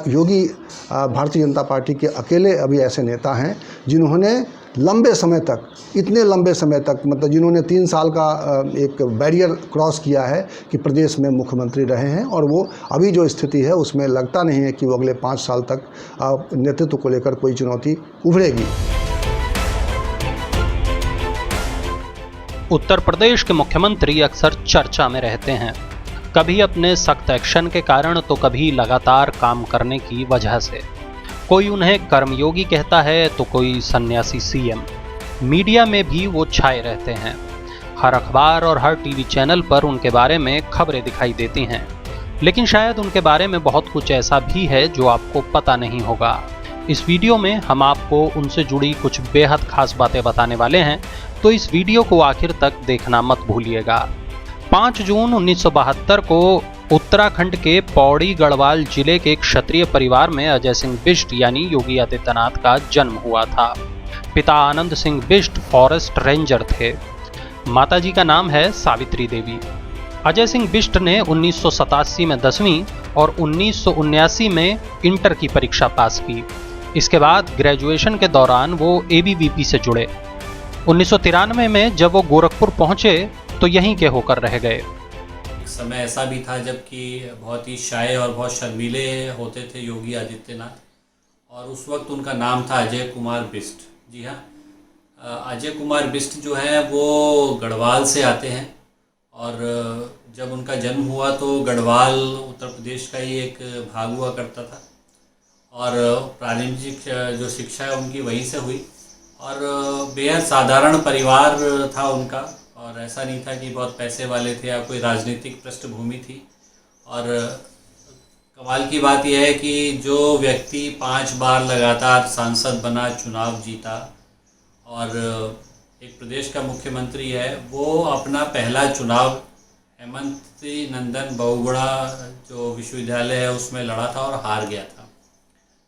योगी Bharatiya Janata party के अकेले अभी ऐसे नेता हैं जिन्होंने लंबे समय तक, इतने लंबे समय तक, मतलब जिन्होंने 3 साल का एक बैरियर क्रॉस किया है कि प्रदेश में मुख्यमंत्री रहे हैं, और वो अभी जो स्थिति है उसमें लगता नहीं है कि वो अगले 5 साल तक नेतृत्व को लेकर कोई चुनौती उभरेगी। उत्तर प्रदेश के मुख्यमंत्री अक्सर चर्चा में रहते हैं, कभी अपने सख्त एक्शन के कारण तो कभी लगातार काम करने की वजह से। कोई उन्हें कर्मयोगी कहता है तो कोई सन्यासी सीएम। मीडिया में भी वो छाए रहते हैं। हर अखबार और हर टीवी चैनल पर उनके बारे में खबरें दिखाई देती हैं, लेकिन शायद उनके बारे में बहुत कुछ ऐसा भी है जो आपको पता नहीं होगा। इस वीडियो में हम आपको उनसे जुड़ी कुछ बेहद खास बातें बताने वाले हैं, तो इस वीडियो को आखिर तक देखना मत भूलिएगा। 5 जून 1972 को उत्तराखंड के पौड़ी गढ़वाल जिले के एक क्षत्रिय परिवार में अजय सिंह बिष्ट यानी योगी आदित्यनाथ का जन्म हुआ था। पिता आनंद सिंह बिष्ट फॉरेस्ट रेंजर थे। माताजी का नाम है सावित्री देवी। अजय सिंह बिष्ट ने 1987 में 10वीं और 1979 में इंटर की परीक्षा पास की। इसके बाद ग्रेजुएशन के दौरान वो एबीवीपी से जुड़े। 1993 में जब वो गोरखपुर पहुंचे तो यहीं के होकर रह गए। एक समय ऐसा भी था जबकि बहुत ही शाय और बहुत शर्मीले होते थे योगी आदित्यनाथ, और उस वक्त उनका नाम था अजय कुमार बिष्ट। जी हाँ, अजय कुमार बिष्ट जो है वो गढ़वाल से आते हैं, और जब उनका जन्म हुआ तो गढ़वाल उत्तर प्रदेश का ही एक भाग हुआ करता था, और प्रारंभिक जो शिक्षा है उनकी वहीं से हुई, और बेहद साधारण परिवार था उनका, और ऐसा नहीं था कि बहुत पैसे वाले थे या कोई राजनीतिक पृष्ठभूमि थी। और कमाल की बात यह है कि जो व्यक्ति 5 बार लगातार सांसद बना, चुनाव जीता, और एक प्रदेश का मुख्यमंत्री है, वो अपना पहला चुनाव हेमंत नंदन बहुगुणा जो विश्वविद्यालय है उसमें लड़ा था और हार गया था।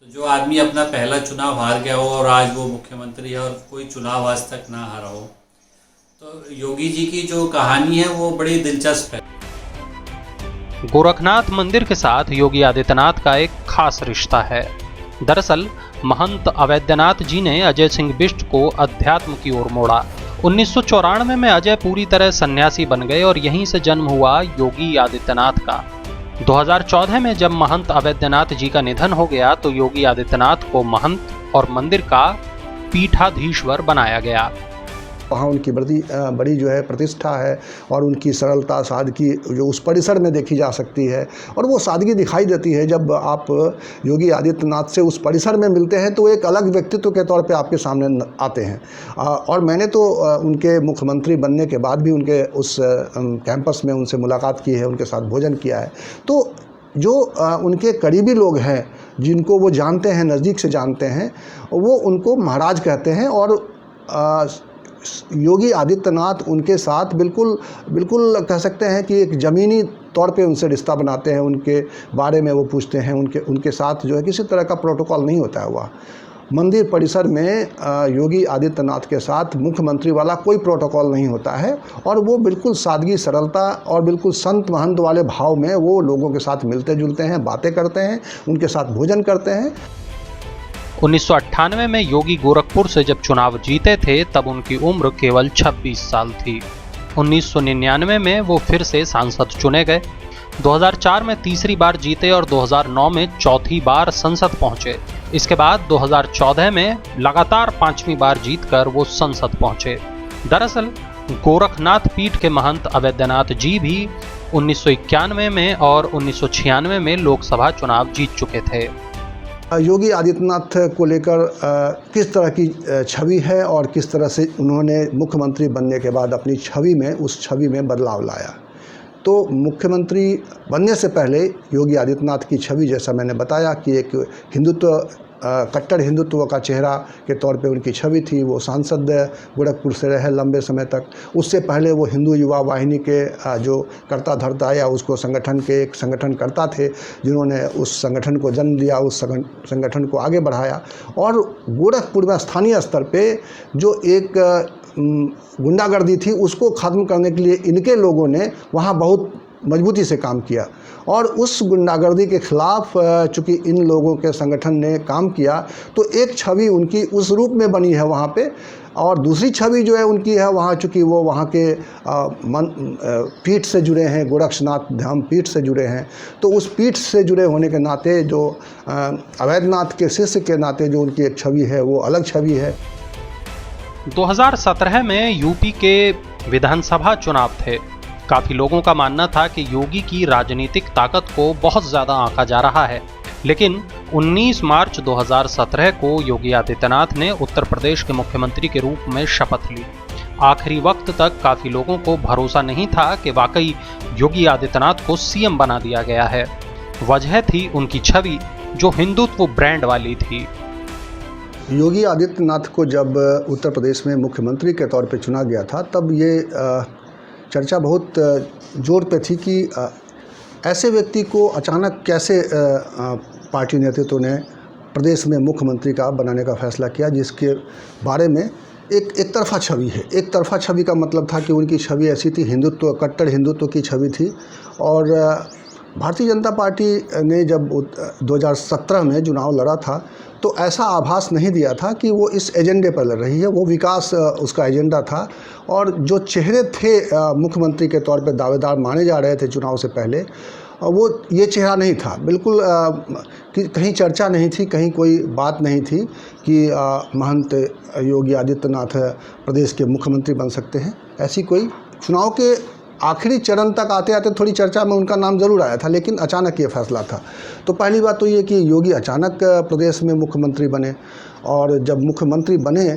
तो जो आदमी अपना पहला चुनाव हार गया हो और आज वो मुख्यमंत्री है और कोई चुनाव आज तक ना हारा हो, तो योगी जी की जो कहानी है वो बड़ी दिलचस्प है। गोरखनाथ मंदिर के साथ योगी आदित्यनाथ का एक खास रिश्ता है। दरअसल महंत अवैधनाथ जी ने अजय सिंह बिष्ट को अध्यात्म की ओर मोड़ा। 1994 में अजय पूरी तरह सन्यासी बन गए और यहीं से जन्म हुआ योगी आदित्यनाथ का। 2014 में जब महंत अवैधनाथ जी का निधन हो गया तो योगी आदित्यनाथ को महंत और मंदिर का पीठाधीश्वर बनाया गया। वहाँ उनकी बड़ी जो है प्रतिष्ठा है, और उनकी सरलता, सादगी जो उस परिसर में देखी जा सकती है, और वो सादगी दिखाई देती है जब आप योगी आदित्यनाथ से उस परिसर में मिलते हैं तो एक अलग व्यक्तित्व के तौर पे आपके सामने आते हैं। और मैंने तो उनके मुख्यमंत्री बनने के बाद भी उनके उस कैंपस में उनसे मुलाकात की है, उनके साथ भोजन किया है। तो जो उनके करीबी लोग हैं, जिनको वो जानते हैं, नज़दीक से जानते हैं, वो उनको महाराज कहते हैं, और योगी आदित्यनाथ उनके साथ बिल्कुल कह सकते हैं कि एक ज़मीनी तौर पे उनसे रिश्ता बनाते हैं, उनके बारे में वो पूछते हैं, उनके साथ जो है किसी तरह का प्रोटोकॉल नहीं होता है। वह मंदिर परिसर में योगी आदित्यनाथ के साथ मुख्यमंत्री वाला कोई प्रोटोकॉल नहीं होता है, और वो बिल्कुल सादगी, सरलता और बिल्कुल संत महंत वाले भाव में वो लोगों के साथ मिलते जुलते हैं, बातें करते हैं, उनके साथ भोजन करते हैं। 1998 में योगी गोरखपुर से जब चुनाव जीते थे तब उनकी उम्र केवल 26 साल थी। 1999 में वो फिर से सांसद चुने गए। 2004 में तीसरी बार जीते और 2009 में चौथी बार संसद पहुंचे। इसके बाद 2014 में लगातार 5वीं बार जीतकर वो संसद पहुंचे। दरअसल गोरखनाथ पीठ के महंत अवैधनाथ जी भी 1991 में और 1996 में लोकसभा चुनाव जीत चुके थे। योगी आदित्यनाथ को लेकर किस तरह की छवि है और किस तरह से उन्होंने मुख्यमंत्री बनने के बाद अपनी उस छवि में बदलाव लाया। तो मुख्यमंत्री बनने से पहले योगी आदित्यनाथ की छवि, जैसा मैंने बताया कि एक कट्टर हिंदुत्व का चेहरा के तौर पे उनकी छवि थी। वो सांसद गोरखपुर से रहे लंबे समय तक। उससे पहले वो हिंदू युवा वाहिनी के जो कर्ता धर्ता या उसको संगठन के एक संगठनकर्ता थे, जिन्होंने उस संगठन को जन्म दिया, उस संगठन को आगे बढ़ाया। और गोरखपुर में स्थानीय स्तर पे जो एक गुंडागर्दी थी उसको ख़त्म करने के लिए इनके लोगों ने वहाँ बहुत मजबूती से काम किया। और उस गुंडागर्दी के ख़िलाफ़ चूँकि इन लोगों के संगठन ने काम किया तो एक छवि उनकी उस रूप में बनी है वहाँ पे, और दूसरी छवि जो है उनकी है वहाँ, चूँकि वो वहाँ के पीठ से जुड़े हैं, गोरक्षनाथ धाम पीठ से जुड़े हैं, तो उस पीठ से जुड़े होने के नाते जो अवैधनाथ के शिष्य के नाते जो उनकी एक छवि है वो अलग छवि है। 2017 में यूपी के विधानसभा चुनाव थे। काफी लोगों का मानना था कि योगी की राजनीतिक ताकत को बहुत ज्यादा आंका जा रहा है, लेकिन 19 मार्च 2017 को योगी आदित्यनाथ ने उत्तर प्रदेश के मुख्यमंत्री के रूप में शपथ ली। आखिरी वक्त तक काफी लोगों को भरोसा नहीं था कि वाकई योगी आदित्यनाथ को सीएम बना दिया गया है। वजह थी उनकी छवि जो हिंदुत्व ब्रांड वाली थी। योगी आदित्यनाथ को जब उत्तर प्रदेश में मुख्यमंत्री के तौर पे चुना गया था तब ये चर्चा बहुत जोर पे थी कि ऐसे व्यक्ति को अचानक कैसे पार्टी नेतृत्व ने प्रदेश में मुख्यमंत्री का बनाने का फैसला किया, जिसके बारे में एक तरफा छवि है। एक तरफा छवि का मतलब था कि उनकी छवि ऐसी थी, हिंदुत्व, कट्टर हिंदुत्व की छवि थी। और भारतीय जनता पार्टी ने जब 2017 में चुनाव लड़ा था तो ऐसा आभास नहीं दिया था कि वो इस एजेंडे पर लड़ रही है, वो विकास उसका एजेंडा था। और जो चेहरे थे मुख्यमंत्री के तौर पे दावेदार माने जा रहे थे चुनाव से पहले, वो ये चेहरा नहीं था। बिल्कुल कि कहीं चर्चा नहीं थी, कहीं कोई बात नहीं थी कि महंत योगी आदित्यनाथ प्रदेश के मुख्यमंत्री बन सकते हैं। ऐसी कोई चुनाव के आखिरी चरण तक आते आते थोड़ी चर्चा में उनका नाम ज़रूर आया था, लेकिन अचानक ये फैसला था। तो पहली बात तो ये कि योगी अचानक प्रदेश में मुख्यमंत्री बने, और जब मुख्यमंत्री बने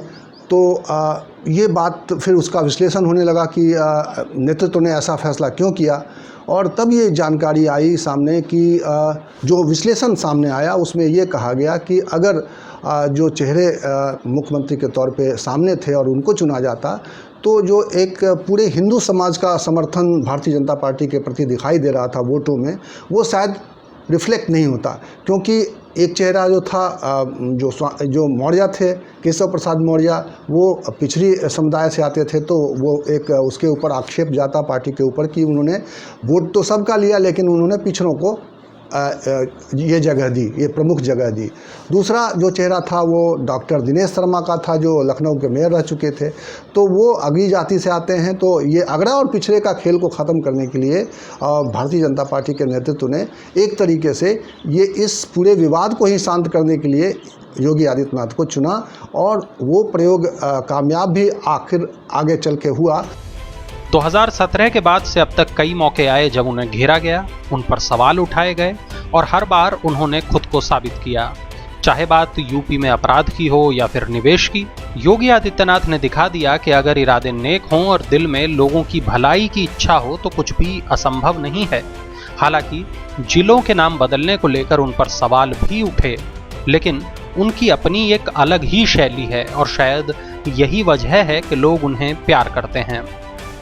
तो ये बात फिर उसका विश्लेषण होने लगा कि नेतृत्व ने ऐसा फैसला क्यों किया। और तब ये जानकारी आई सामने कि जो विश्लेषण सामने आया उसमें ये कहा गया कि अगर जो चेहरे मुख्यमंत्री के तौर पे सामने थे और उनको चुना जाता तो जो एक पूरे हिंदू समाज का समर्थन भारतीय जनता पार्टी के प्रति दिखाई दे रहा था वोटों में, वो शायद रिफ्लेक्ट नहीं होता। क्योंकि एक चेहरा जो था, जो मौर्य थे, केशव प्रसाद मौर्य, वो पिछड़ी समुदाय से आते थे, तो वो एक उसके ऊपर आक्षेप जाता पार्टी के ऊपर कि उन्होंने वोट तो सबका लिया लेकिन उन्होंने पिछड़ों को ये जगह दी, ये प्रमुख जगह दी। दूसरा जो चेहरा था वो डॉक्टर दिनेश शर्मा का था, जो लखनऊ के मेयर रह चुके थे। तो वो अगली जाति से आते हैं, तो ये अगड़ा और पिछड़े का खेल को ख़त्म करने के लिए भारतीय जनता पार्टी के नेतृत्व ने एक तरीके से ये इस पूरे विवाद को ही शांत करने के लिए योगी आदित्यनाथ को चुना, और वो प्रयोग कामयाब भी आखिर आगे चल के हुआ। 2017 के बाद से अब तक कई मौके आए जब उन्हें घेरा गया, उन पर सवाल उठाए गए और हर बार उन्होंने खुद को साबित किया। चाहे बात यूपी में अपराध की हो या फिर निवेश की, योगी आदित्यनाथ ने दिखा दिया कि अगर इरादे नेक हों और दिल में लोगों की भलाई की इच्छा हो तो कुछ भी असंभव नहीं है। हालांकि जिलों के नाम बदलने को लेकर उन पर सवाल भी उठे, लेकिन उनकी अपनी एक अलग ही शैली है और शायद यही वजह है कि लोग उन्हें प्यार करते हैं।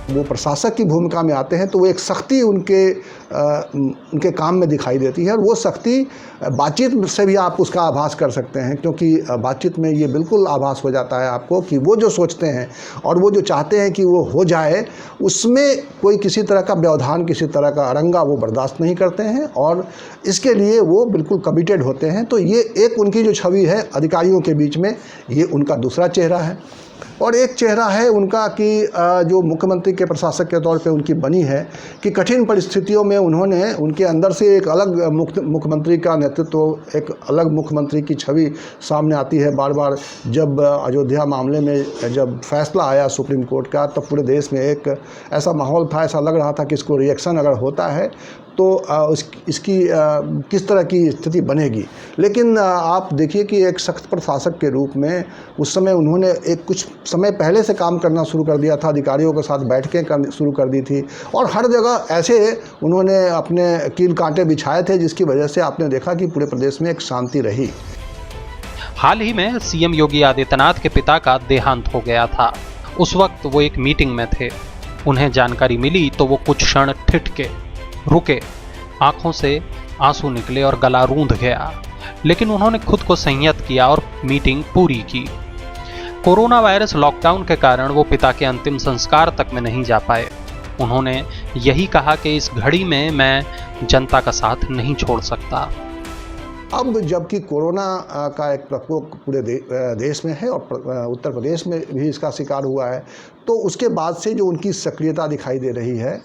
वो प्रशासक की भूमिका में आते हैं तो वो एक सख्ती उनके काम में दिखाई देती है, और वो सख्ती बातचीत से भी आप उसका आभास कर सकते हैं। क्योंकि बातचीत में ये बिल्कुल आभास हो जाता है आपको कि वो जो सोचते हैं और वो जो चाहते हैं कि वो हो जाए, उसमें कोई किसी तरह का व्यवधान, किसी तरह का अड़ंगा वो बर्दाश्त नहीं करते हैं, और इसके लिए वो बिल्कुल कमिटेड होते हैं। तो ये एक उनकी जो छवि है अधिकारियों के बीच में, ये उनका दूसरा चेहरा है। और एक चेहरा है उनका कि जो मुख्यमंत्री के प्रशासक के तौर पे उनकी बनी है कि कठिन परिस्थितियों में उन्होंने, उनके अंदर से एक अलग मुख्यमंत्री का नेतृत्व, एक अलग मुख्यमंत्री की छवि सामने आती है बार बार। जब अयोध्या मामले में जब फैसला आया सुप्रीम कोर्ट का, तब पूरे देश में एक ऐसा माहौल था, ऐसा लग रहा था कि इसको रिएक्शन अगर होता है तो इसकी किस तरह की स्थिति बनेगी। लेकिन आप देखिए कि एक सख्त प्रशासक के रूप में उस समय उन्होंने एक कुछ समय पहले से काम करना शुरू कर दिया था, अधिकारियों के साथ बैठकें शुरू कर दी थी, और हर जगह ऐसे उन्होंने अपने कील कांटे बिछाए थे जिसकी वजह से आपने देखा कि पूरे प्रदेश में एक शांति रही। हाल ही में सीएम योगी आदित्यनाथ के पिता का देहांत हो गया था। उस वक्त वो एक मीटिंग में थे। उन्हें जानकारी मिली तो वो कुछ क्षण ठिठके, रुके, आंखों से आंसू निकले और गला रूंध गया, लेकिन उन्होंने खुद को संयत किया और मीटिंग पूरी की। कोरोना वायरस लॉकडाउन के कारण वो पिता के अंतिम संस्कार तक में नहीं जा पाए। उन्होंने यही कहा कि इस घड़ी में मैं जनता का साथ नहीं छोड़ सकता। अब जबकि कोरोना का एक प्रकोप पूरे देश में है और उत्तर प्रदेश में भी इसका शिकार हुआ है, तो उसके बाद से जो उनकी सक्रियता दिखाई दे रही है,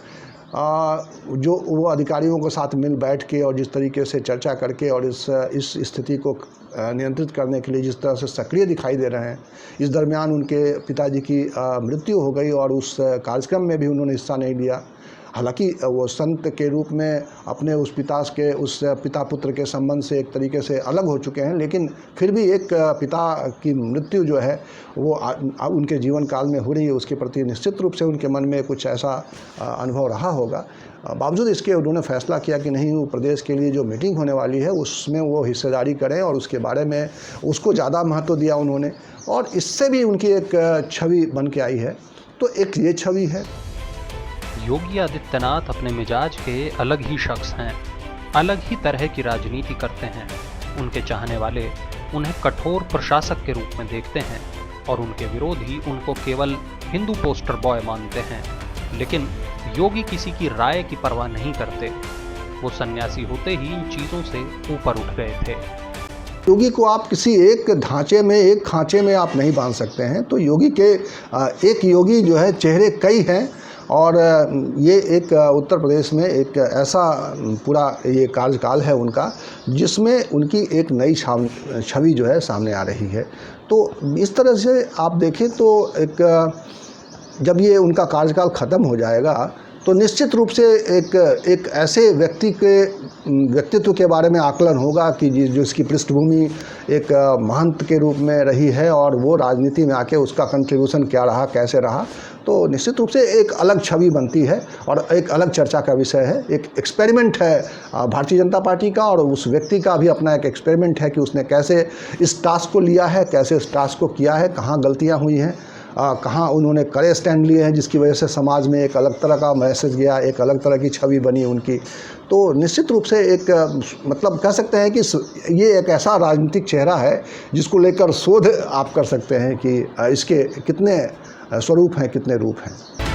जो वो अधिकारियों के साथ मिल बैठ के और जिस तरीके से चर्चा करके और इस स्थिति को नियंत्रित करने के लिए जिस तरह से सक्रिय दिखाई दे रहे हैं, इस दरमियान उनके पिताजी की मृत्यु हो गई और उस कार्यक्रम में भी उन्होंने हिस्सा नहीं लिया। हालांकि वो संत के रूप में अपने उस पिता पुत्र के संबंध से एक तरीके से अलग हो चुके हैं, लेकिन फिर भी एक पिता की मृत्यु जो है वो उनके जीवन काल में हो रही है, उसके प्रति निश्चित रूप से उनके मन में कुछ ऐसा अनुभव रहा होगा। बावजूद इसके उन्होंने फैसला किया कि नहीं, वो प्रदेश के लिए जो मीटिंग होने वाली है उसमें वो हिस्सेदारी करें और उसके बारे में उसको ज़्यादा महत्व दिया उन्होंने, और इससे भी उनकी एक छवि बन के आई है। तो एक ये छवि है। योगी आदित्यनाथ अपने मिजाज के अलग ही शख्स हैं, अलग ही तरह की राजनीति करते हैं। उनके चाहने वाले उन्हें कठोर प्रशासक के रूप में देखते हैं और उनके विरोधी उनको केवल हिंदू पोस्टर बॉय मानते हैं। लेकिन योगी किसी की राय की परवाह नहीं करते। वो सन्यासी होते ही इन चीज़ों से ऊपर उठ गए थे। योगी को आप किसी एक ढांचे में, एक खांचे में आप नहीं बांध सकते हैं। तो योगी के एक योगी जो है चेहरे कई हैं, और ये एक उत्तर प्रदेश में एक ऐसा पूरा ये कार्यकाल है उनका जिसमें उनकी एक नई छवि जो है सामने आ रही है। तो इस तरह से आप देखें तो जब ये उनका कार्यकाल ख़त्म हो जाएगा तो निश्चित रूप से एक ऐसे व्यक्ति के व्यक्तित्व के बारे में आकलन होगा कि जिसकी पृष्ठभूमि एक महंत के रूप में रही है और वो राजनीति में आके उसका कंट्रीब्यूशन क्या रहा, कैसे रहा। तो निश्चित रूप से एक अलग छवि बनती है और एक अलग चर्चा का विषय है। एक एक्सपेरिमेंट है भारतीय जनता पार्टी का, और उस व्यक्ति का भी अपना एक एक्सपेरिमेंट है कि उसने कैसे इस टास्क को लिया है, कैसे इस टास्क को किया है, कहाँ गलतियाँ हुई हैं, कहाँ उन्होंने कड़े स्टैंड लिए हैं जिसकी वजह से समाज में एक अलग तरह का मैसेज गया, एक अलग तरह की छवि बनी उनकी। तो निश्चित रूप से एक मतलब कह सकते हैं कि ये एक ऐसा राजनीतिक चेहरा है जिसको लेकर शोध आप कर सकते हैं कि इसके कितने स्वरूप हैं, कितने रूप हैं।